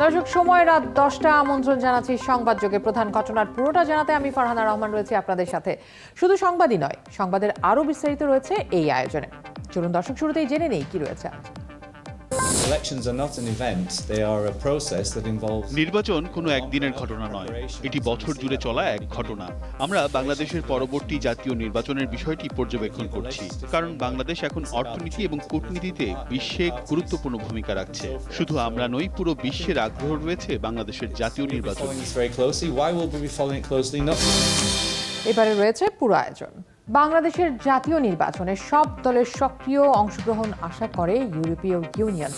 দর্শক, সময় রাত 10টা। আমন্ত্রণ জানাচ্ছি সংবাদযোগে। প্রধান ঘটনার পুরোটা জানাতে আমি ফারহানা রহমান রয়েছি আপনাদের সাথে। শুধু সংবাদই নয়, সংবাদের আরো বিস্তারিত রয়েছে এই আয়োজনে। চলুন দর্শক, শুরুতেই জেনে নেই কি রয়েছে আজ। নির্বাচন কোনো একদিনের ঘটনা নয়, এটি বছর জুড়ে চলা এক ঘটনা। আমরা বাংলাদেশের পরবর্তী জাতীয় নির্বাচনের বিষয়টি পর্যবেক্ষণ করছি, কারণ বাংলাদেশ এখন অর্থনীতি এবং কূটনীতিতে বিশ্বে গুরুত্বপূর্ণ ভূমিকা রাখছে। শুধু আমরা নই, পুরো বিশ্বের আগ্রহ রয়েছে বাংলাদেশের জাতীয় নির্বাচন। এবারে রয়েছে পুরো আয়োজন। বাংলাদেশের জাতীয় নির্বাচনে সব দলের সক্রিয় অংশগ্রহণ আশা করে ইউরোপীয় ইউনিয়ন।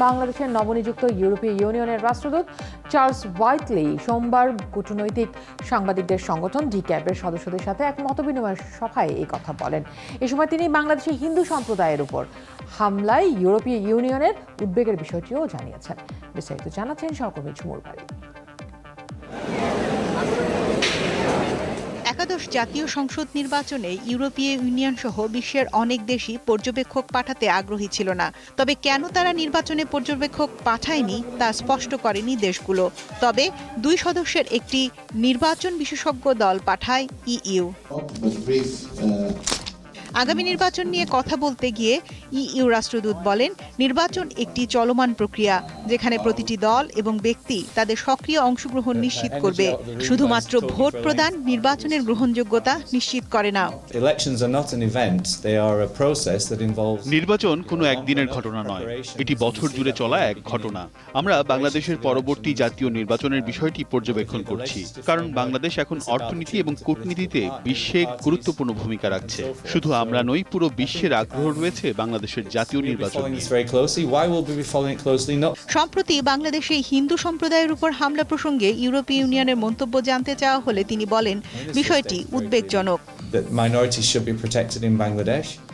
বাংলাদেশের নবনিযুক্ত ইউরোপীয় ইউনিয়নের রাষ্ট্রদূত চার্লস হোয়াইটলি সোমবার কূটনৈতিক সাংবাদিকদের সংগঠন ডিক্যাবের সদস্যদের সাথে এক মতবিনিময় সভায় এই কথা বলেন। এ সময় তিনি বাংলাদেশের হিন্দু সম্প্রদায়ের উপর হামলায় ইউরোপীয় ইউনিয়নের উদ্বেগের বিষয়টিও জানিয়েছেন। বিস্তারিত জানাচ্ছেন সহকর্মী ঝুমুর বাড়ি। একাদশ জাতীয় সংসদ নির্বাচনে ইউরোপীয় ইউনিয়ন সহ বিশ্বের অনেক দেশই পর্যবেক্ষক পাঠাতে আগ্রহী ছিল না। তবে কেন তারা নির্বাচনে পর্যবেক্ষক পাঠায়নি তা স্পষ্ট করেনি দেশগুলো। তবে 2 সদস্যের একটি নির্বাচন বিশেষজ্ঞ দল পাঠায় ইইউ। আগামী নির্বাচন নিয়ে কথা বলতে গিয়ে ইইউ রাষ্ট্রদূত বলেন, নির্বাচন একটি চলমান প্রক্রিয়া, যেখানে প্রতিটি দল এবং ব্যক্তি তাদের সক্রিয় অংশগ্রহণ নিশ্চিত করবে। শুধুমাত্র ভোট প্রদান নির্বাচনের গ্রহণযোগ্যতা নিশ্চিত করে না। নির্বাচন কোনো একদিনের ঘটনা নয়, এটি বছর জুড়ে চলা এক ঘটনা। আমরা বাংলাদেশের পরবর্তী জাতীয় নির্বাচনের বিষয়টি পর্যবেক্ষণ করছি, কারণ বাংলাদেশ এখন অর্থনীতি এবং কূটনীতিতে বিশ্বে গুরুত্বপূর্ণ ভূমিকা রাখছে। শুধু আমরা নই, পুরো বিশ্বের আগ্রহ রয়েছে বাংলাদেশের জাতীয় নির্বাচন। সম্প্রতি বাংলাদেশে হিন্দু সম্প্রদায়ের উপর হামলা প্রসঙ্গে ইউরোপীয় ইউনিয়নের মন্তব্য জানতে চাওয়া হলে তিনি বলেন, বিষয়টি উদ্বেগজনক।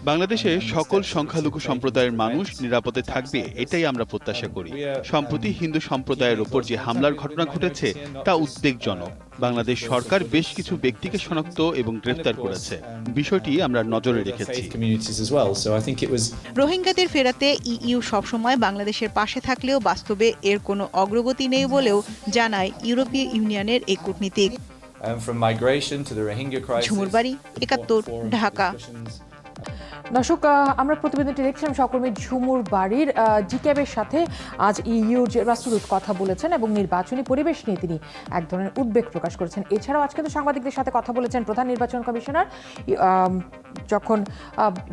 বাংলাদেশে সকল সংখ্যালঘু সম্প্রদায়ের মানুষ নিরাপদে থাকবে, এটাই আমরা প্রত্যাশা করি। সম্প্রতি হিন্দু সম্প্রদায়ের উপর যে হামলার ঘটনা ঘটেছে তা উদ্বেগজনক। বাংলাদেশ সরকার বেশ কিছু ব্যক্তিকে শনাক্ত এবং গ্রেফতার করেছে, বিষয়টি আমরা নজরে রেখেছি। রোহিঙ্গাদের ফেরাতে ইইউ সবসময় বাংলাদেশের পাশে থাকলেও বাস্তবে এর কোনো অগ্রগতি নেই বলেও জানায় ইউরোপীয় ইউনিয়নের এই কূটনীতিক। ঝুমুর বাড়ি, 71, ঢাকা। দর্শক, আমরা প্রতিবেদনটি দেখছিলাম সহকর্মী ঝুমুর বাড়ির। ডিক্যাবের সাথে আজ ইইউর রাষ্ট্রদূত কথা বলেছেন এবং নির্বাচনী পরিবেশ নিয়ে তিনি এক ধরনের উদ্বেগ প্রকাশ করেছেন। এছাড়াও আজ কিন্তু সাংবাদিকদের সাথে কথা বলেছেন প্রধান নির্বাচন কমিশনার। যখন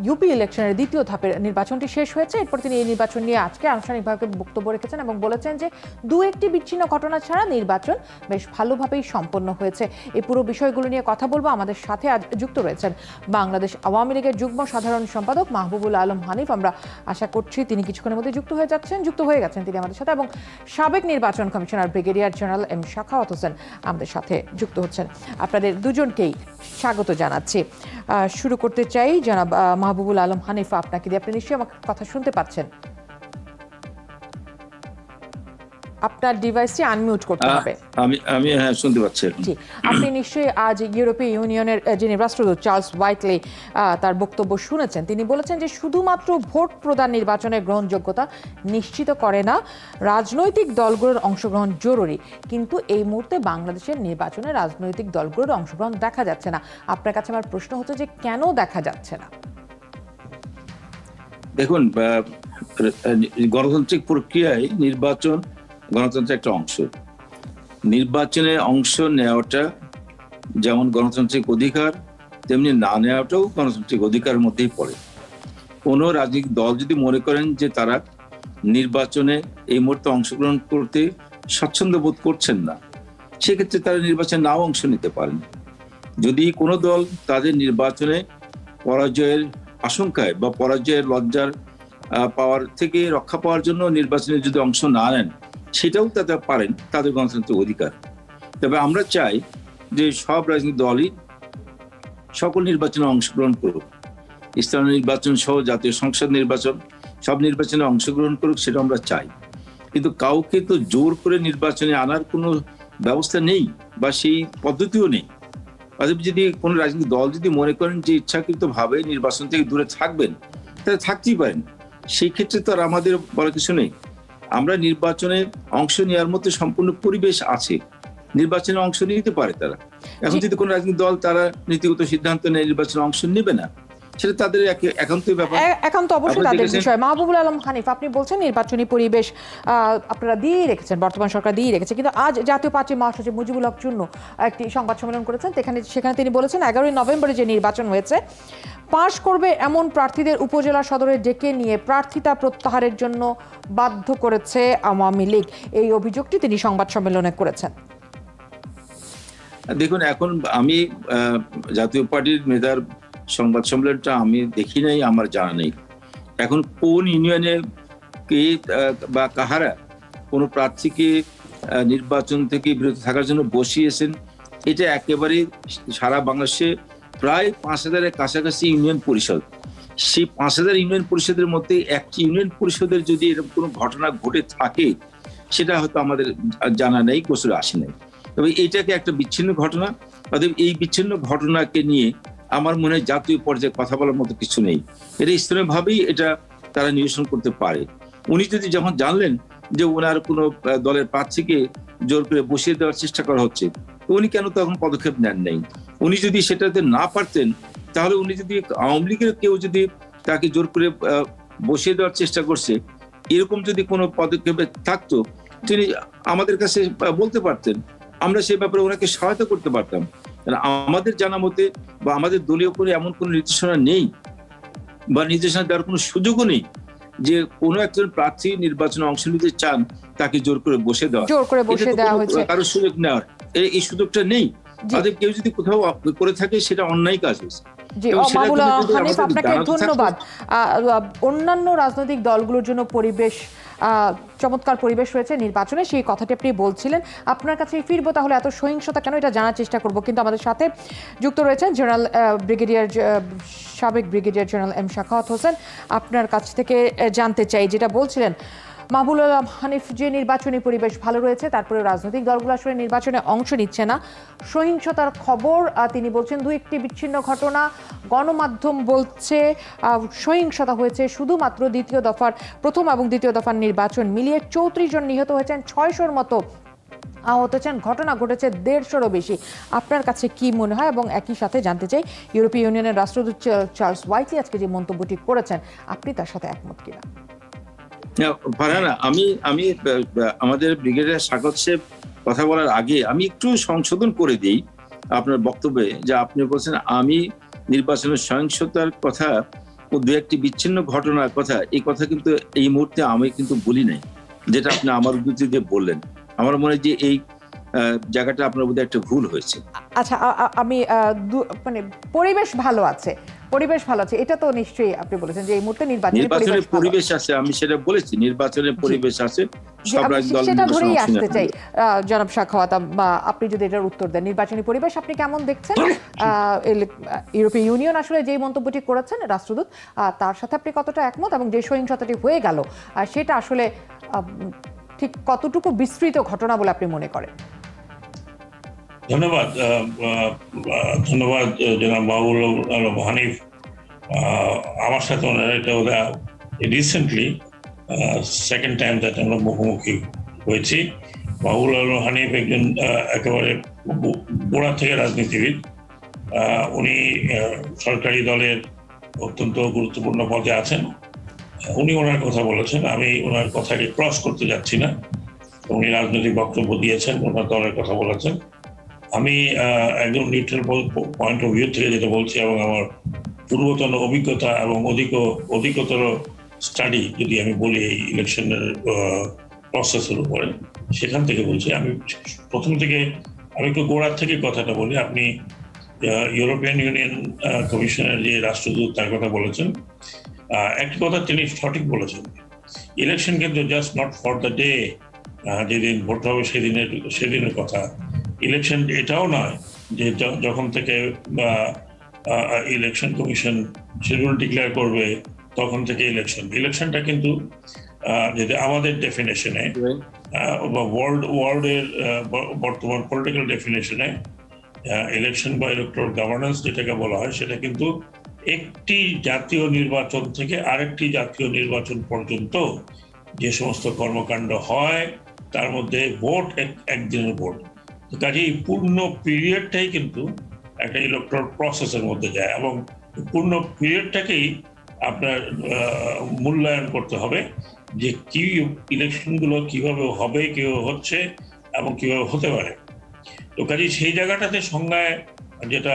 ইউপি ইলেকশনের দ্বিতীয় ধাপের নির্বাচনটি শেষ হয়েছে, এরপর তিনি এই নির্বাচন নিয়ে আজকে আনুষ্ঠানিকভাবে বক্তব্য রেখেছেন এবং বলেছেন যে 2-1টি বিচ্ছিন্ন ঘটনা ছাড়া নির্বাচন বেশ ভালোভাবেই সম্পন্ন হয়েছে। এই পুরো বিষয়গুলো নিয়ে কথা বলবো। আমাদের সাথে আজ যুক্ত রয়েছেন বাংলাদেশ আওয়ামী লীগের যুগ্ম সাধারণ সম্পাদক মাহবুবুল আলম হানিফ। আমরা আশা করছি তিনি কিছুক্ষণের মধ্যে যুক্ত হয়ে গেছেন তিনি আমাদের সাথে, এবং সাবেক নির্বাচন commissioner brigadier general M Sakhawat Hossain আমাদের সাথে যুক্ত হচ্ছেন। আপনাদের দুজনকেই স্বাগত জানাচ্ছি। শুরু করতে চাই জনাব মাহবুবুল আলম হানিফ, আপনাকে দিয়ে। আপনি নিশ্চয়ই আমার কথা শুনতে পাচ্ছেন? আপনার ডিভাইসটি আনমিউট করতে হবে। আমি হ্যাঁ, শুনতে পাচ্ছি। জি, আপনি নিশ্চয়ই আজ ইউরোপীয় ইউনিয়নের যিনি রাষ্ট্রদূত চার্লস হোয়াইটলি তার বক্তব্য শুনেছেন। তিনি বলেছেন যে শুধুমাত্র ভোট প্রদান নির্বাচনের গ্রহণযোগ্যতা নিশ্চিত করে না, রাজনৈতিক দলগুলোর অংশগ্রহণ জরুরি। কিন্তু এই মুহূর্তে বাংলাদেশের নির্বাচনে রাজনৈতিক দলগুলোর অংশগ্রহণ দেখা যাচ্ছে না। আপনার কাছে আমার প্রশ্ন হচ্ছে যে কেন দেখা যাচ্ছে না? দেখুন, গণতান্ত্রিক প্রক্রিয়ায় নির্বাচন গণতন্ত্রের একটা অংশ। নির্বাচনে অংশ নেওয়াটা যেমন গণতান্ত্রিক অধিকার, তেমনি না নেওয়াটাও গণতান্ত্রিক অধিকারের মধ্যেই পড়ে। কোনো রাজনৈতিক দল যদি মনে করেন যে তারা নির্বাচনে এই মুহূর্তে অংশগ্রহণ করতে স্বাচ্ছন্দ্য বোধ করছেন না, সেক্ষেত্রে তারা নির্বাচনে নাও অংশ নিতে পারেন। যদি কোনো দল তাদের নির্বাচনে পরাজয়ের আশঙ্কায় বা পরাজয়ের লজ্জার পাওয়ার থেকে রক্ষা পাওয়ার জন্য নির্বাচনে যদি অংশ না নেন, সেটাও তারা পারেন, তাদের গণতান্ত্রিক অধিকার। তবে আমরা চাই যে সব রাজনৈতিক দলই সকল নির্বাচনে অংশগ্রহণ করুক, স্থানীয় নির্বাচন সহ জাতীয় সংসদ নির্বাচন, সব নির্বাচনে অংশগ্রহণ করুক, সেটা আমরা চাই। কিন্তু কাউকে তো জোর করে নির্বাচনে আনার কোনো ব্যবস্থা নেই বা সেই পদ্ধতিও নেই। অতএব যদি কোনো রাজনৈতিক দল যদি মনে করেন যে ইচ্ছাকৃতভাবে নির্বাচন থেকে দূরে থাকবেন, তাহলে থাকতেই পারেন। সেই ক্ষেত্রে তো আর আমাদের বলার কিছু নেই। আমরা নির্বাচনে অংশ নেওয়ার মতো সম্পূর্ণ পরিবেশ আছে, নির্বাচনে অংশ নিতে পারে তারা। এখন যদি কোনো রাজনৈতিক দল তারা নীতিগত সিদ্ধান্ত নেয় নির্বাচনে অংশ নেবে না, সেটা তাদের একান্ত ব্যাপার, একান্ত অবশ্যই তাদের বিষয়। মাহবুবুল আলম হানিফ, আপনি বলছেন নির্বাচনী পরিবেশ আপনারা দিয়ে রেখেছেন, বর্তমান সরকার দিয়ে রেখেছে, কিন্তু আজ জাতীয় পার্টির মহাসচিব মুজিবুল হক চুন্নু একটি সংবাদ সম্মেলন করেছেন, সেখানে তিনি বলেছেন 11ই নভেম্বরে যে নির্বাচন হয়েছে পাশ করবে এমন প্রার্থীদের উপজেলা সদরে ডেকে নিয়ে প্রার্থিতা প্রত্যাহারের জন্য বাধ্য করেছে আওয়ামী লীগ। এই অভিযোগটি তিনি সংবাদ সম্মেলনে করেছেন। দেখুন, এখন আমি জাতীয় পার্টির নেতার সংবাদ সম্মেলনটা আমি দেখি নাই, আমার জানা নেই এখন কোন ইউনিয়নে কে বা কাহারা কোন প্রার্থীকে নির্বাচন থেকে বিরত থাকার জন্য বসিয়েছেন। এটা একেবারে সারা বাংলাদেশে প্রায় 5,000-এর কাছাকাছি ইউনিয়ন পরিষদ, সেই 5,000 ইউনিয়ন পরিষদের মধ্যে একটি ইউনিয়ন পরিষদের যদি এরকম কোনো ঘটনা ঘটে থাকে সেটা হয়তো আমাদের জানা নেই, গোচরে আসে নাই। তবে এইটাকে একটা বিচ্ছিন্ন ঘটনা, অতএব এই বিচ্ছিন্ন ঘটনাকে নিয়ে আমার মনে হয় জাতীয় পর্যায়ে কথা বলার মতো কিছু নেই। এটা স্থানীয়ভাবেই এটা তারা নিরসন করতে পারে। উনি যদি যখন জানলেন যে ওনার কোনো দলের প্রার্থীকে জোর করে বসিয়ে দেওয়ার চেষ্টা করা হচ্ছে, উনি কেন তখন পদক্ষেপ নেন নাই? উনি যদি সেটাতে না পারতেন, তাহলে উনি যদি আওয়ামী লীগের কেউ যদি তাকে জোর করে বসিয়ে দেওয়ার চেষ্টা করছে, এরকম যদি কোনো পদক্ষেপে থাকতো, তিনি আমাদের কাছে বলতে পারতেন, আমরা সেই ব্যাপারে ওনাকে সহায়তা করতে পারতাম। আমাদের জানা মতে বা আমাদের দলীয় করে এমন কোনো নির্দেশনা নেই বা নির্দেশনা দেওয়ার কোনো সুযোগও নেই যে কোনো একজন প্রার্থী নির্বাচনে অংশ নিতে চান তাকে জোর করে বসে দেওয়া হয়েছে, কারো সুযোগ নেওয়ার এই সুযোগটা নেই। তাদের কেউ যদি কোথাও করে থাকে সেটা অন্যায় কাজ হয়েছে। জি, মাহবুবুল হানিফ, আপনাকে ধন্যবাদ। অন্যান্য রাজনৈতিক দলগুলোর জন্য পরিবেশ, চমৎকার পরিবেশ রয়েছে নির্বাচনে, সেই কথাটি আপনি বলছিলেন। আপনার কাছে ফিরবো, তাহলে এত সহিংসতা কেন এটা জানার চেষ্টা করব, কিন্তু আমাদের সাথে যুক্ত রয়েছেন সাবেক brigadier general M Sakhawat Hossain. আপনার কাছ থেকে জানতে চাই, যেটা বলছিলেন মাহবুবুল আলম হানিফ, যে নির্বাচনী পরিবেশ ভালো রয়েছে, তারপরে রাজনৈতিক দলগুলো আসলে নির্বাচনে অংশ নিচ্ছে না, সহিংসতার খবর তিনি বলছেন 2-1টি বিচ্ছিন্ন ঘটনা, গণমাধ্যম বলছে সহিংসতা হয়েছে শুধুমাত্র প্রথম এবং দ্বিতীয় দফার নির্বাচন মিলিয়ে 34 জন নিহত হয়েছেন, 600-র মতো আহত হয়েছেন, ঘটনা ঘটেছে 150-রও বেশি। আপনার কাছে কি মনে হয়? এবং একই সাথে জানতে চাই, ইউরোপীয় ইউনিয়নের রাষ্ট্রদূত চার্লস ওয়াইটলি আজকে যে মন্তব্যটি করেছেন, আপনি তার সাথে একমত কিনা? ফারহানা, আমি আমাদের ব্রিগেডিয়ার শাখাওয়াত সাহেব কথা বলার আগে আমি একটু সংশোধন করে দিই আপনার বক্তব্যে, যে আপনি বলছেন আমি নির্বাচনের সহিংসতার কথা ও 2-1টি বিচ্ছিন্ন ঘটনার কথা, এই কথা কিন্তু এই মুহূর্তে আমি কিন্তু বলি নাই, যেটা আপনি আমার উদ্ধৃতি দিয়ে বললেন। আমার মনে হয় যে এই জায়গাটা আপনার বোধহয় একটা ভুল হয়েছে। আচ্ছা, আমি মানে পরিবেশ ভালো আছে, এটা তো নিশ্চয়ই আপনি বলেছেন যে এই মুহূর্তে নির্বাচনের পরিবেশ আছে, আমি সেটা বলেছি, নির্বাচনের পরিবেশ আছে, সব রাজনৈতিক দল সেটা ধরেই আসতে চাই। জনাব শাখাওয়াত, আপনি যদি এটার উত্তর দেন, নির্বাচনী পরিবেশ আপনি কেমন দেখছেন? ইউরোপীয় ইউনিয়ন আসলে যে মন্তব্যটি করেছেন রাষ্ট্রদূত, তার সাথে আপনি কতটা একমত? এবং যে সহিংসতাটি হয়ে গেল, সেটা আসলে ঠিক কতটুকু বিস্তৃত ঘটনা বলে আপনি মনে করেন? ধন্যবাদ জনাব মাহবুবুল আলম হানিফ। আমার সাথে এটা রিসেন্টলি সেকেন্ড টাইম যাতে আমরা মুখোমুখি হয়েছি। মাহবুবুল আলম হানিফ একজন একেবারে গোড়া থেকে রাজনীতিবিদ। উনি সরকারি দলের অত্যন্ত গুরুত্বপূর্ণ পদে আছেন। উনি ওনার কথা বলেছেন, আমি ওনার কথাকে ক্রস করতে যাচ্ছি না। উনি রাজনৈতিক বক্তব্য দিয়েছেন, ওনার দলের কথা বলেছেন। আমি একদম নিউট্রাল পয়েন্ট অফ ভিউ থেকে যেটা বলছি, এবং আমার পূর্বতন অভিজ্ঞতা এবং অধিকতর স্টাডি যদি আমি বলি এই ইলেকশনের প্রসেসের উপরে, সেখান থেকে বলছি। আমি প্রথম থেকে আমি একটু গোড়ার থেকে কথাটা বলি। আপনি ইউরোপিয়ান ইউনিয়ন কমিশনের যে রাষ্ট্রদূত তার কথা বলেছেন, একটি কথা তিনি সঠিক বলেছেন, ইলেকশন কিন্তু just not for the day, যেদিন ভোট হবে সেদিনের কথা। ইলেকশন এটাও নয় যে যখন থেকে ইলেকশন কমিশন শিডিউল ডিক্লেয়ার করবে তখন থেকে ইলেকশনটা কিন্তু যদি আমাদের ডেফিনেশনে বা ওয়ার্ল্ডের বর্তমান পলিটিক্যাল ডেফিনেশনে ইলেকশন বা ইলেকট্রাল গভর্নেন্স যেটাকে বলা হয়, সেটা কিন্তু একটি জাতীয় নির্বাচন থেকে আরেকটি জাতীয় নির্বাচন পর্যন্ত যে সমস্ত কর্মকাণ্ড হয় তার মধ্যে ভোট একদিনের ভোট, কাজে এই পূর্ণ পিরিয়ডটাই কিন্তু একটা ইলেকট্রাল প্রসেসের মধ্যে যায় এবং পূর্ণ পিরিয়ডটাকেই আপনার মূল্যায়ন করতে হবে যে কি ইলেকশনগুলো কিভাবে হবে, কিভাবে হচ্ছে এবং কিভাবে হতে পারে। তো কাজে সেই জায়গাটাতে সংজ্ঞায় যেটা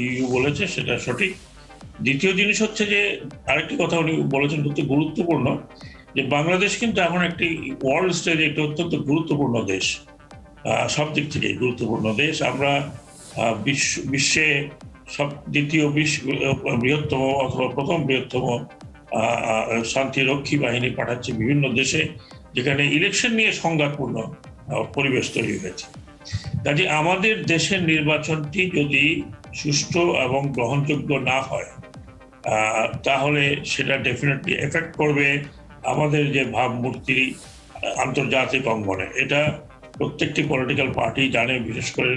ইউ বলেছে সেটা সঠিক। দ্বিতীয় জিনিস হচ্ছে যে আরেকটি কথা উনি বলেছেন খুব গুরুত্বপূর্ণ, যে বাংলাদেশ কিন্তু এখন একটি ওয়ার্ল্ড স্টেজে একটি অত্যন্ত গুরুত্বপূর্ণ দেশ, সব দিক থেকে গুরুত্বপূর্ণ দেশ। আমরা বিশ্বে দ্বিতীয় বৃহত্তম অথবা প্রথম বৃহত্তম শান্তিরক্ষী বাহিনী পাঠাচ্ছে বিভিন্ন দেশে, যেখানে ইলেকশন নিয়ে সংঘাতপূর্ণ পরিবেশ তৈরি হয়েছে। কাজে আমাদের দেশের নির্বাচনটি যদি সুষ্ঠু এবং গ্রহণযোগ্য না হয় তাহলে সেটা ডেফিনেটলি এফেক্ট করবে আমাদের যে ভাবমূর্তি আন্তর্জাতিক অঙ্গনে। এটা প্রত্যেকটি পলিটিক্যাল পার্টি জানে, বিশেষ করে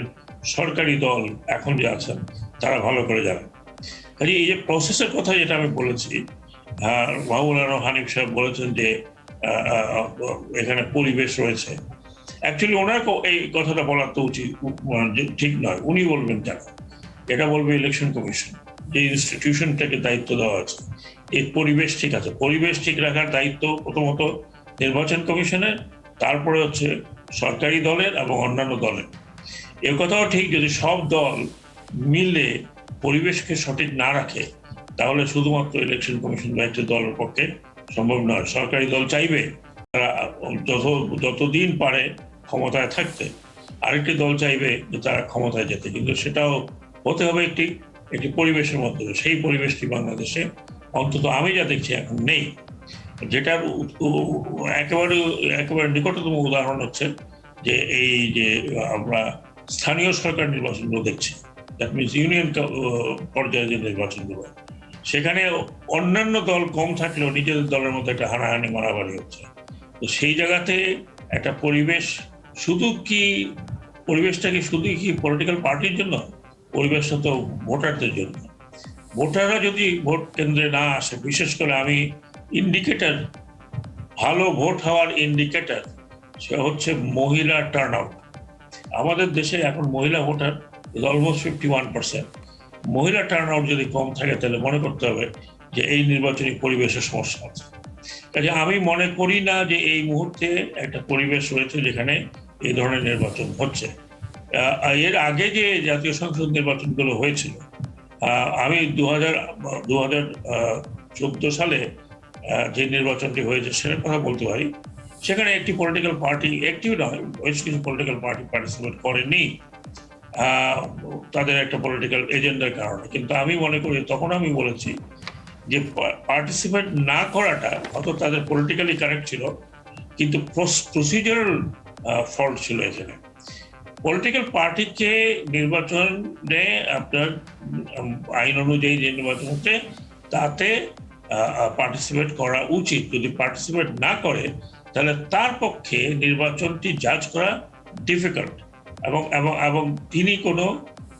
সরকারি দল এখন যে আছেন তারা ভালো করে জানেন। কাজে এই যে প্রসেসের কথা যেটা আমি বলেছি, মাহবুব আলম হানিফ সাহেব বলেছেন যে এখানে পরিবেশ রয়েছে। অ্যাকচুয়ালি ওনার এই কথাটা বলা তো উচিত ঠিক নয়, উনি বলবেন কেন, এটা বলবে ইলেকশন কমিশন, যে ইনস্টিটিউশনটাকে দায়িত্ব দেওয়া আছে। এই পরিবেশ ঠিক আছে, পরিবেশ ঠিক রাখার দায়িত্ব প্রথমত নির্বাচন কমিশনের, তারপরে হচ্ছে সরকারি দলের এবং অন্যান্য দলের। এ কথাও ঠিক, যদি সব দল মিলে পরিবেশকে সঠিক না রাখে তাহলে শুধুমাত্র ইলেকশন কমিশন বা একটি দলের পক্ষে সম্ভব নয়। সরকারি দল চাইবে তারা যতদিন পারে ক্ষমতায় থাকতে, আরেকটি দল চাইবে যে তারা ক্ষমতায় যেতে, কিন্তু সেটাও হতে হবে একটি পরিবেশের মধ্যে। সেই পরিবেশটি বাংলাদেশে অন্তত আমি যা দেখছি এখন নেই। যেটার একেবারে নিকটতম উদাহরণ হচ্ছে যে এই যে আমরা স্থানীয় সরকার নির্বাচনগুলো দেখছি, দ্যাট মিনস ইউনিয়ন পর্যায়ে যে নির্বাচনগুলো, সেখানে অন্যান্য দল কম থাকলেও নিজেদের দলের মধ্যে একটা হানাহানি মারামারি হচ্ছে। তো সেই জায়গাতে একটা পরিবেশটা কি শুধু কি পলিটিক্যাল পার্টির জন্য? পরিবেশটা তো ভোটারদের জন্য। ভোটাররা যদি ভোট কেন্দ্রে না আসে, বিশেষ করে আমি ইন্ডিকেটর, ভালো ভোট হওয়ার ইন্ডিকেটর সে হচ্ছে মহিলা টার্ন আউট। আমাদের দেশে এখন মহিলা ভোটার অলমোস্ট 51%। মহিলা টার্ন আউট যদি কম থাকে তাহলে মনে করতে হবে যে এই নির্বাচনী পরিবেশের সমস্যা আছে। কাজে আমি মনে করি না যে এই মুহূর্তে একটা পরিবেশ রয়েছে যেখানে এই ধরনের নির্বাচন হচ্ছে। এর আগে যে জাতীয় সংসদ নির্বাচনগুলো হয়েছিল, আমি 2014 সালে যে নির্বাচনটি হয়েছে সেটার কথা বলতে পারি। সেখানে একটি পলিটিক্যাল পার্টি, একটি নয়, বেশ কিছু পলিটিক্যাল পার্টি পার্টিসিপেট করেনি তাদের একটা পলিটিক্যাল এজেন্ডার কারণে। কিন্তু আমি মনে করি, তখন আমি বলেছি যে পার্টিসিপেট না করাটা হয়তো তাদের পলিটিক্যালি কারেক্ট ছিল, কিন্তু প্রসিজারাল ফল্ট ছিল এখানে। পলিটিক্যাল পার্টিকে নির্বাচনে আপনার আইন অনুযায়ী যে নির্বাচন হচ্ছে তাতে পার্টিসিপেট করা উচিত। যদি পার্টিসিপেট না করে তাহলে তার পক্ষে নির্বাচনটি জাজ করা ডিফিকাল্ট এবং তিনি কোনো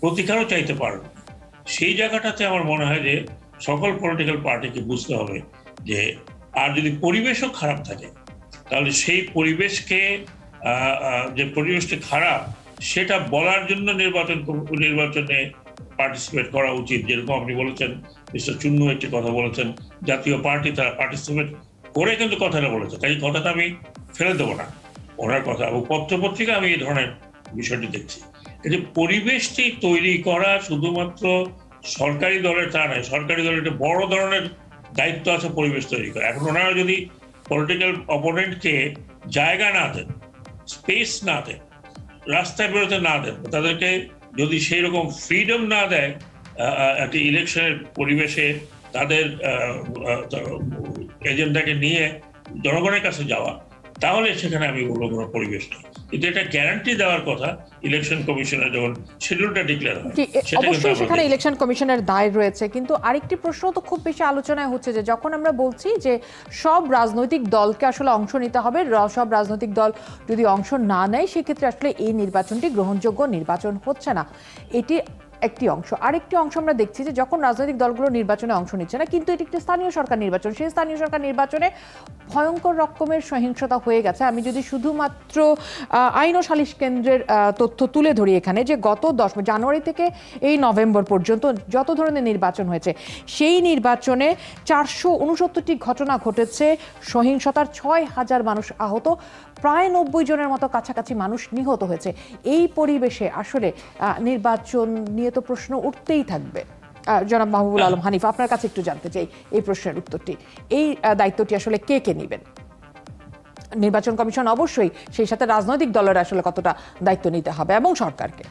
প্রতিকারও চাইতে পারেন। সেই জায়গাটাতে আমার মনে হয় যে সকল পলিটিক্যাল পার্টিকে বুঝতে হবে যে আর যদি পরিবেশও খারাপ থাকে তাহলে সেই পরিবেশকে, যে পরিবেশটি খারাপ সেটা বলার জন্য নির্বাচনে পার্টিসিপেট করা উচিত। যেরকম আপনি বলেছেন, মিস্টার চুন্নু একটি কথা বলেছেন, জাতীয় পার্টি তারা পার্টিসিপেট করে কিন্তু কথাটা বলেছে, তাই কথাটা আমি ফেলে দেবো না ওনার কথা। এবং পত্রপত্রিকা আমি এই ধরনের বিষয়টি দেখছি। এই যে পরিবেশটি তৈরি করা শুধুমাত্র সরকারি দলের তা নয়, সরকারি দলের একটা বড় ধরনের দায়িত্ব আছে পরিবেশ তৈরি করা। এখন ওনারা যদি পলিটিক্যাল অপোনেন্টকে জায়গা না দেন, স্পেস না দেন, রাস্তায় বেরোতে না দেন, তাদেরকে যদি সেই রকম ফ্রিডম না দেয় একটি ইলেকশনের পরিবেশে তাদের এজেন্ডাকে নিয়ে জনগণের কাছে যাওয়া, তাহলে সেখানে আমি বলবো কোনো পরিবেশ নেই। কিন্তু এটা গ্যারান্টি দেওয়ার কথা ইলেকশন কমিশনের যখন শিডিউলটা ডিক্লেয়ার হয়, অবশ্যই সেখানে ইলেকশন কমিশনের দায় রয়েছে। কিন্তু আরেকটি প্রশ্ন তো খুব বেশি আলোচনায় হচ্ছে যে যখন আমরা বলছি যে সব রাজনৈতিক দলকে আসলে অংশ নিতে হবে, সব রাজনৈতিক দল যদি অংশ না নেয় সেক্ষেত্রে আসলে এই নির্বাচনটি গ্রহণযোগ্য নির্বাচন হচ্ছে না। এটি একটি অংশ। আরেকটি অংশ আমরা দেখছি যে যখন রাজনৈতিক দলগুলো নির্বাচনে অংশ নিচ্ছে না, কিন্তু এটি একটি স্থানীয় সরকার নির্বাচন, সেই স্থানীয় সরকার নির্বাচনে ভয়ঙ্কর রকমের সহিংসতা হয়ে গেছে। আমি যদি শুধুমাত্র আইন ও সালিশ কেন্দ্রের তথ্য তুলে ধরি এখানে, যে গত 10 জানুয়ারি থেকে এই নভেম্বর পর্যন্ত যত ধরনের নির্বাচন হয়েছে, সেই নির্বাচনে 469টি ঘটনা ঘটেছে সহিংসতার, 6,000 মানুষ আহত, প্রায় 90 জনের মতো কাছাকাছি মানুষ নিহত হয়েছে। এই পরিবেশে আসলে নির্বাচন নিয়ে তো প্রশ্ন উঠতেই থাকবে। জনাব মাহবুবুল আলম হানিফ, আপনার কাছে একটু জানতে চাই এই প্রশ্নের উত্তরটি। এই দায়িত্বটি আসলে কে কে নেবেন? নির্বাচন কমিশন অবশ্যই, সেই সাথে রাজনৈতিক দলের আসলে কতটা দায়িত্ব নিতে হবে এবং সরকারকে?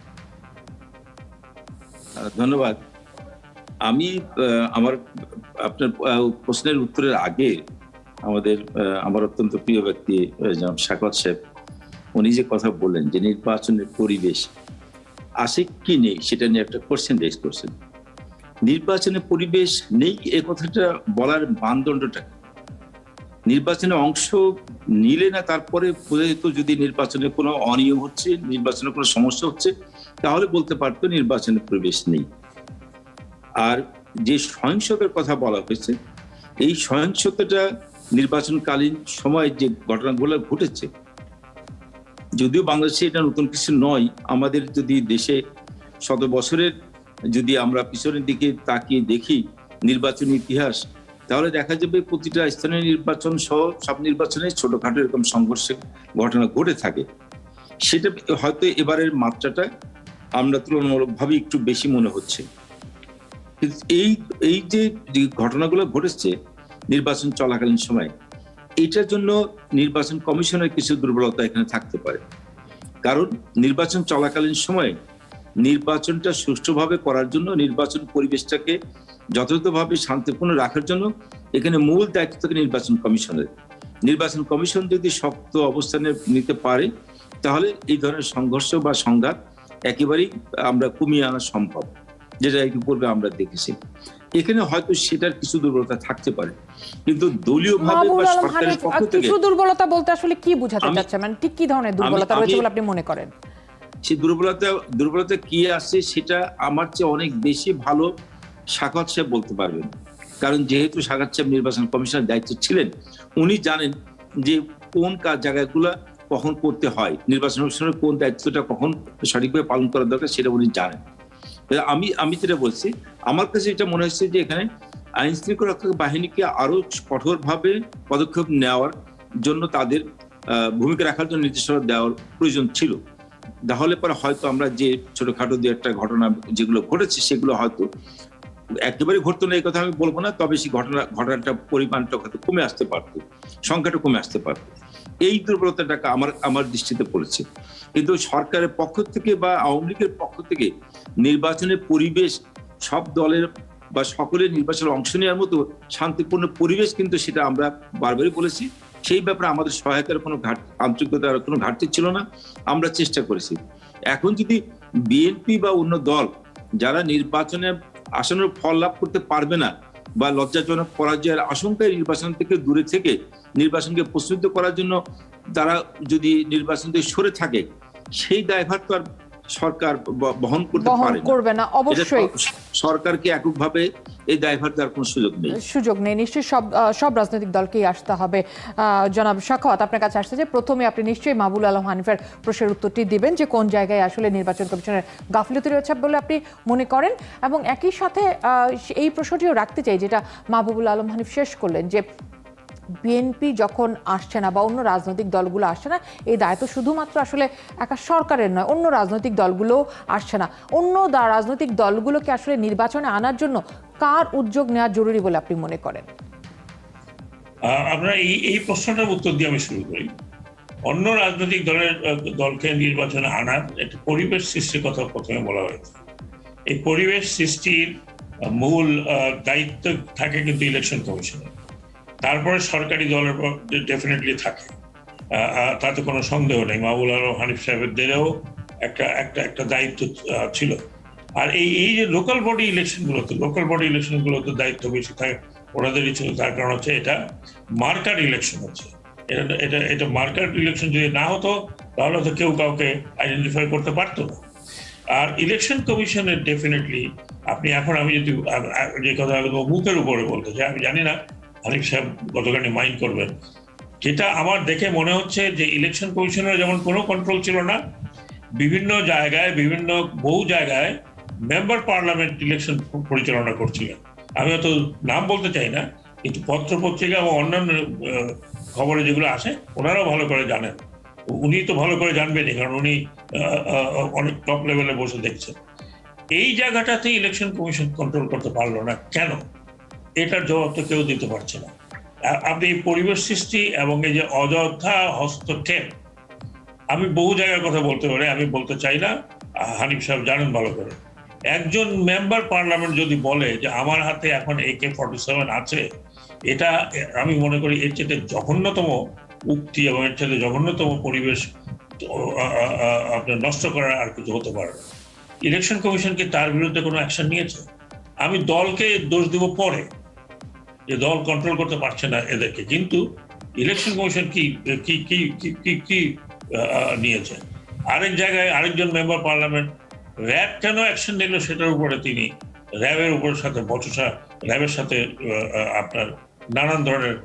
ধন্যবাদ। আমি আপনার প্রশ্নের উত্তরের আগে আমার অত্যন্ত প্রিয় ব্যক্তি জনাব শাকওয়াত সাহেব, উনি যে কথা বললেন যে নির্বাচনের পরিবেশ আসে কি নেই, সেটা নিয়ে একটা কোশ্চেন রেজ করছেন। নির্বাচনের পরিবেশ নেই এ কথাটা বলার মানদণ্ডটা, নির্বাচনে অংশ নিলে না তারপরে প্রয়োজিত যদি নির্বাচনে কোনো অনিয়ম হচ্ছে, নির্বাচনে কোনো সমস্যা হচ্ছে, তাহলে বলতে পারতো নির্বাচনের পরিবেশ নেই। আর যে সহিংসতার কথা বলা হয়েছে, এই সহিংসতাটা নির্বাচনকালীন সময় যে ঘটনাগুলো ঘটেছে, যদিও বাংলাদেশে এটা নতুন কিছু নয়, আমাদের যদি দেশে 100 বছরের যদি আমরা পিছনের দিকে তাকিয়ে দেখি নির্বাচন ইতিহাস, তাহলে দেখা যাবে প্রতিটা স্থানীয় নির্বাচন সহ সব নির্বাচনে ছোটখাটো এরকম সংঘর্ষের ঘটনা ঘটে থাকে। সেটা হয়তো এবারের মাত্রাটা আমরা তুলনামূলকভাবে একটু বেশি মনে হচ্ছে। এই যে ঘটনাগুলো ঘটেছে নির্বাচন চলাকালীন সময়, এটার জন্য নির্বাচন কমিশনের কিছু দুর্বলতা এখানে থাকতে পারে। কারণ নির্বাচন চলাকালীন সময় নির্বাচনটা সুষ্ঠুভাবে করার জন্য, নির্বাচন পরিবেশটাকে যথাযথভাবে শান্তিপূর্ণ রাখার জন্য এখানে মূল দায়িত্ব থাকে নির্বাচন কমিশনের। নির্বাচন কমিশন যদি শক্ত অবস্থানে নিতে পারে, তাহলে এই ধরনের সংঘর্ষ বা সংঘাত একেবারেই আমরা কমিয়ে আনা সম্ভব, যেটা একটু পূর্বে আমরা দেখেছি। এখানে হয়তো সেটার কিছু দুর্বলতা থাকতে পারে, কিন্তু দলীয়ভাবে বা সরকারের পক্ষ থেকে কিছু দুর্বলতা বলতে আসলে কি বোঝাতে চাচ্ছেন, মানে ঠিক কি ধরনের দুর্বলতা রয়েছে বলে আপনি মনে করেন? সেই দুর্বলতা কি আছে সেটা আমার চেয়ে অনেক বেশি ভালো শাকওয়াত সাহেব বলতে পারবেন। কারণ যেহেতু শাকওয়াত সাহেব নির্বাচন কমিশনের দায়িত্ব ছিলেন, উনি জানেন যে কোন জায়গাগুলো কখন করতে হয়, নির্বাচন কমিশনের কোন দায়িত্বটা কখন সঠিকভাবে পালন করা দরকার, সেটা উনি জানেন। আমি যেটা বলছি, আমার কাছে এটা মনে হচ্ছে যে এখানে আইন শৃঙ্খলা রক্ষক বাহিনীকে আরো কঠোরভাবে পদক্ষেপ নেওয়ার জন্য, তাদের ভূমিকা রাখার জন্য নির্দেশনা দেওয়ার প্রয়োজন ছিল। তাহলে পরে হয়তো আমরা যে ছোটখাটো দু একটা ঘটনা যেগুলো ঘটেছে, সেগুলো হয়তো একেবারে ঘটতো না এই কথা আমি বলবো না, তবে সেই ঘটনাটা পরিমাণটা হয়তো কমে আসতে পারতো, সংখ্যাটা কমে আসতে পারতো। এই দুর্বলতাটাকে আমার দৃষ্টিতে পড়েছে। কিন্তু সরকারের পক্ষ থেকে বা আওয়ামী লীগের পক্ষ থেকে নির্বাচনের পরিবেশ সব দলের বা সকলের নির্বাচনে অংশ নেওয়ার মতো শান্তিপূর্ণ পরিবেশ, কিন্তু সেটা আমরা বারবারই বলেছি, সেই ব্যাপারে আমাদের সহায়তার কোনো আন্তরিকতার কোনো ঘাটতি ছিল না, আমরা চেষ্টা করেছি। এখন যদি বিএনপি বা অন্য দল যারা নির্বাচনে আসনের ফল লাভ করতে পারবে না বা লজ্জাজনক পরাজয়ের আশঙ্কায় নির্বাচন থেকে দূরে থেকে নির্বাচনকে প্রস্তুত করার জন্য তারা যদি নির্বাচন থেকে সরে থাকে, সেই দায়ভার তো আর সরকার বহন করবে না। অবশ্যই সরকারকে এককভাবে এই দায়ভার দেওয়ার কোনো সুযোগ নেই। নিশ্চয়ই সব রাজনৈতিক দলকেই আসতে হবে। জনাব শাকওয়াত, আপনার কাছে আসছে যে প্রথমে আপনি নিশ্চয়ই মাহবুবুল আলম হানিফের প্রশ্নের উত্তরটি দিবেন যে কোন জায়গায় আসলে নির্বাচন কমিশনের গাফিলতি রয়েছে বলে আপনি মনে করেন, এবং একই সাথে এই প্রশ্নটিও রাখতে চাই যেটা মাহবুবুল আলম হানিফ শেষ করলেন, যে বিএনপি যখন আসছে না বা অন্য রাজনৈতিক দলগুলো আসছে না, এই দায়িত্ব শুধুমাত্র আসলে একা সরকারের নয়, অন্য রাজনৈতিক দলগুলো আসছে না। অন্য রাজনৈতিক দলগুলোকে আসলে নির্বাচনে আনার জন্য কার উদ্যোগ নেওয়া জরুরি বলে আপনি মনে করেন? আমরা এই প্রশ্নটার উত্তর দিয়ে আমি শুরু করি। অন্য রাজনৈতিক দলকে নির্বাচনে আনার একটা পরিবেশ সৃষ্টির কথা প্রথমে বলা হয়েছে। এই পরিবেশ সৃষ্টির মূল দায়িত্ব থাকে কিন্তু ইলেকশন কমিশনের, তারপরে সরকারি দলের ডেফিনেটলি থাকে, তাতে কোনো সন্দেহ নেই। মাহবুবুল আলম হানিফ সাহেবদেরও একটা দায়িত্ব ছিল। আর এই যে লোকাল বডি ইলেকশনগুলোতে দায়িত্ব বেশি থাকে ওনাদেরই ছিল। তার কারণ হচ্ছে এটা মার্কার ইলেকশন হচ্ছে, এটা মার্কার ইলেকশন যদি না হতো তাহলে তো কেউ কাউকে আইডেন্টিফাই করতে পারতো না। আর ইলেকশন কমিশনের ডেফিনেটলি আপনি এখন আমি যদি যে কথা মুখের উপরে বলতে চাই, আমি জানি না হানিফ সাহেব কতখানি মাইন্ড করবেন, যেটা আমার দেখে মনে হচ্ছে যে ইলেকশন কমিশনের যেমন কোনো কন্ট্রোল ছিল না, বিভিন্ন জায়গায় বহু জায়গায় মেম্বার পার্লামেন্ট ইলেকশন পরিচালনা করছিলেন। আমি অত নাম বলতে চাই না, কিন্তু পত্র পত্রিকা এবং অন্যান্য খবরে যেগুলো আসে ওনারাও ভালো করে জানেন, উনি তো ভালো করে জানবেনই, কারণ উনি অনেক টপ লেভেলে বসে দেখছেন। এই জায়গাটাতে ইলেকশন কমিশন কন্ট্রোল করতে পারলো না কেন, এটার জবাব তো কেউ দিতে পারছে না। আপনি পরিবেশ সৃষ্টি এবং এই যে অযথা হস্তক্ষেপ, আমি বহু জায়গার কথা বলতে পারি, আমি বলতে চাই না, হানিফ সাহেব জানেন ভালো করে। একজন মেম্বার পার্লামেন্ট যদি বলে যে আমার হাতে এখন AK-47 আছে, এটা আমি মনে করি এর চেয়ে জঘন্যতম উক্তি এবং এর চেয়ে জঘন্যতম পরিবেশ আপনার নষ্ট করার আর কিছু হতে পারে না। ইলেকশন কমিশন কি তার বিরুদ্ধে কোনো অ্যাকশন নিয়েছে? আমি দলকে দোষ দিব পরে, যে দল কন্ট্রোল করতে পারছে না এদেরকে, কিন্তু ইলেকশন কমিশন কি কি কি কি কি নিয়েছে? আরেক জায়গায় আরেকজন মেম্বার পার্লামেন্ট র্যাব কেন অ্যাকশন নিল সেটার উপরে তিনি র্যাবের উপর সাথে বচসা, র্যাবের সাথে আপনার নানান ধরনের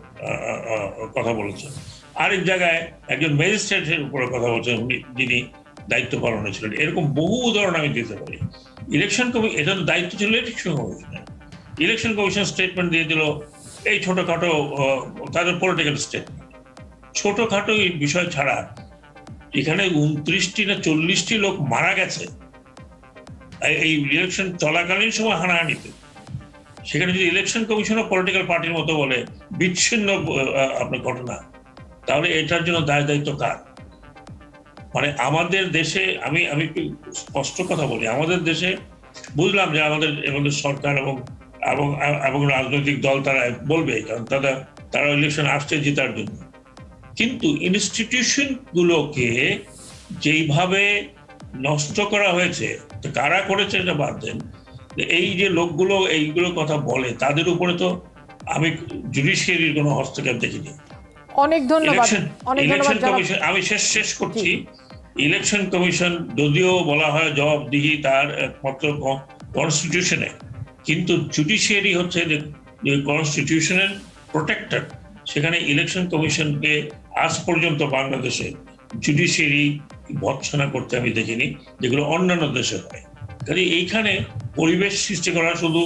কথা বলেছেন। আরেক জায়গায় একজন ম্যাজিস্ট্রেটের উপরে কথা বলছেন যিনি দায়িত্ব পালনে ছিলেন। এরকম বহু উদাহরণ আমি দিতে পারি। ইলেকশন কমিশন, এটা তো দায়িত্ব ছিল ইলেকশন কমিশনের। ইলেকশন কমিশন স্টেটমেন্ট দিয়ে দিল এই ছোটখাটো তাদের পলিটিক্যাল স্টেটমেন্ট, ছোটখাটো এই বিষয় ছাড়া এখানে 29টি না 40টি লোক মারা গেছে এই ইলেকশন চলাকালীন সময় হানাহানিতে। সেখানে যদি ইলেকশন কমিশনও পলিটিক্যাল পার্টির মতো বলে বিচ্ছিন্ন আপনার ঘটনা, তাহলে এটার জন্য দায় দায়িত্ব কার? মানে আমাদের দেশে আমি একটু স্পষ্ট কথা বলি, আমাদের দেশে বুঝলাম যে আমাদের সরকার এবং রাজনৈতিক দল তারা বলবে, কারণ তারা ইলেকশন আসছে জেতার জন্য, কিন্তু ইনস্টিটিউশন গুলোকে যেইভাবে নষ্ট করা হয়েছে, কারা করেছে এটা বাদ দেন, এই যে লোকগুলো এইগুলো কথা বলে তাদের উপরে তো আমি জুডিশিয়ারির কোনো হস্তক্ষেপ দেখিনি। অনেক ধন্যবাদ। ইলেকশন কমিশন, আমি শেষ করছি। ইলেকশন কমিশন যদিও বলা হয় জবাবদিহি তার একমাত্র কনস্টিটিউশনে, কিন্তু জুডিশিয়ারি হচ্ছে যে কনস্টিটিউশনের প্রোটেক্টর। সেখানে ইলেকশন কমিশনকে আজ পর্যন্ত বাংলাদেশে জুডিশিয়ারি ভৎসনা করতে আমি দেখিনি, যেগুলো অন্যান্য দেশে হয়। কাজে এইখানে পরিবেশ সৃষ্টি করা শুধু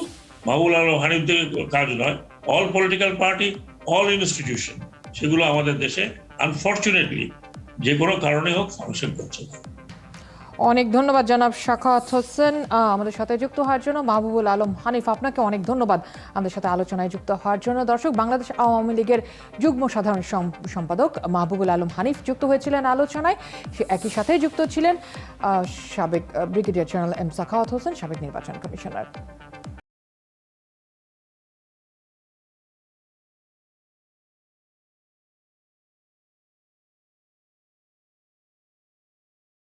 মাহবুবুল আলম হানিফদের কাজ নয়, all political party, all institution, সেগুলো আমাদের দেশে আনফরচুনেটলি যে কোনো কারণে হোক ফাংশন করছে না। অনেক ধন্যবাদ জনাব সাখাওয়াত হোসেন আমাদের সাথে যুক্ত হওয়ার জন্য। মাহবুবুল আলম হানিফ, আপনাকে অনেক ধন্যবাদ আমাদের সাথে আলোচনায় যুক্ত হওয়ার জন্য। দর্শক, বাংলাদেশ আওয়ামী লীগের যুগ্ম সাধারণ সম্পাদক মাহবুবুল আলম হানিফ যুক্ত হয়েছিলেন আলোচনায়। একই সাথে যুক্ত ছিলেন সাবেক brigadier general M Sakhawat Hossain, সাবেক নির্বাচন কমিশনার।